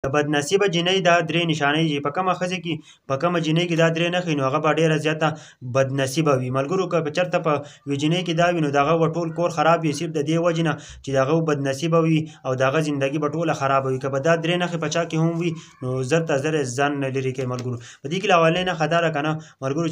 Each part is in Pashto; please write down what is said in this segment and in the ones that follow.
د بدنصیبه جینۍ دا درې نښانۍ چې په کومه ښځې کې په کومه جینۍ کې دا درې نښې نو هغه به ډېره زیاته بدنصیبه وي. ملګرو که چېرته په یوې جینۍ کې دا وي نو د هغه به ټول کور خراب وي صرف د دې وجې نه چې د هغه بدنصیبه وي او د هغه زندګي به ټوله خرابه وي. که به دا درې نښې په چا کې هم وي نو زر ته زر یې ځان نه لرې کوي ملګرو. په دې کې اولنۍ نښه دا ده که نه ملګرو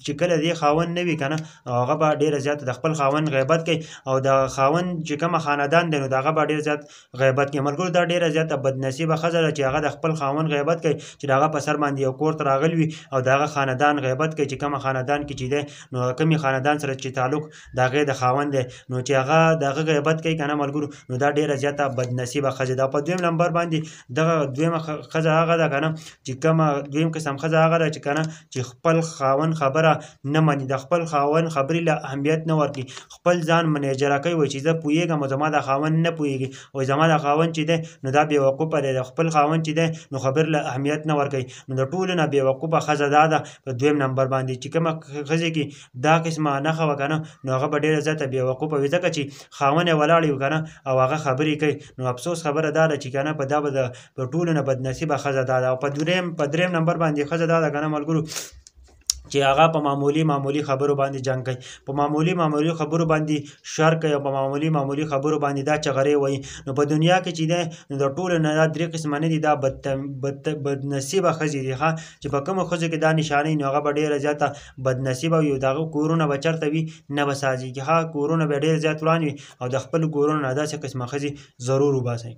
چې کله دې خاوند نه وي که نه هغه به ډېره زیاته د خپل خاوند غیبت کوي او د خاوند چې کومه خاندان دی نو د هغه به ډېر زیات غیبت کوي. ملګرو دا ډېره زیاته بدنصیبه ښځه ده چې هغه د خپل خاوند غیبت کوي چې د هغه په سر باندې یو کور ته راغلی وي او د هغه خاندان غیبت کوي چې کومه خاندان کې چې دی نو کومې خاندان سره چې تعلق د هغې د خاوند دی نو چې هغه د هغه غیبت کوي که نه ملګرو نو دا ډېره زیاته بدنصیبه ښځه ده. په دویم نمبر باندې دغه دویمه ښځه هغه ده که نه چې کومه دویم قسم ښځه هغه ده چې که نه چې خپل خاوند خبره نه مني د خپل خاوند خبرې له اهمیت نه ورکوي خپل ځان منیجره کوي وایي چې زه پوهېږم او زما د خاوند نه پوهېږي وایي زما د خاوند چې دی نو دا بېوقوفه دی د خپل خاوند چې دی نو خبر له اهمیت نه ورکوي نو د ټولو نه بېوقوفه ښځه دا ده په دویم نمبر باندې چې کومه ښځې کې دا قسمه نښه وه که نه نو هغه به ډېره زیاته بېوقوفه وي ځکه چې خاوند یې ولاړ وي که نه او هغه خبرې کوي نو افسوس خبره دا ده چې که نه په دا به د ټولو نه بدنصیبه ښځه دا ده. او په دریم نمبر باندې ښځه دا ده که نه ملګرو چې هغه په معمولي خبرو باندې جنګ کوي په معمولي خبرو باندې شر کوي او په معمولي خبرو باندې دا چغرې وایي. نو په دنیا کې چې دی نو د ټولو نه دا درې قسمه نه دي دا بدنصیبه ښځې دي چې په کومو ښځو کې دا نښانۍ نو هغه به ډېره زیاته بدنصیبه وي او د هغه کورونه به چېرته وي نه به سازېږي کورونه به ډېر زیات وران وي او د خپلو کورونو نه داسې قسمه ښځې ضرور وباسئ.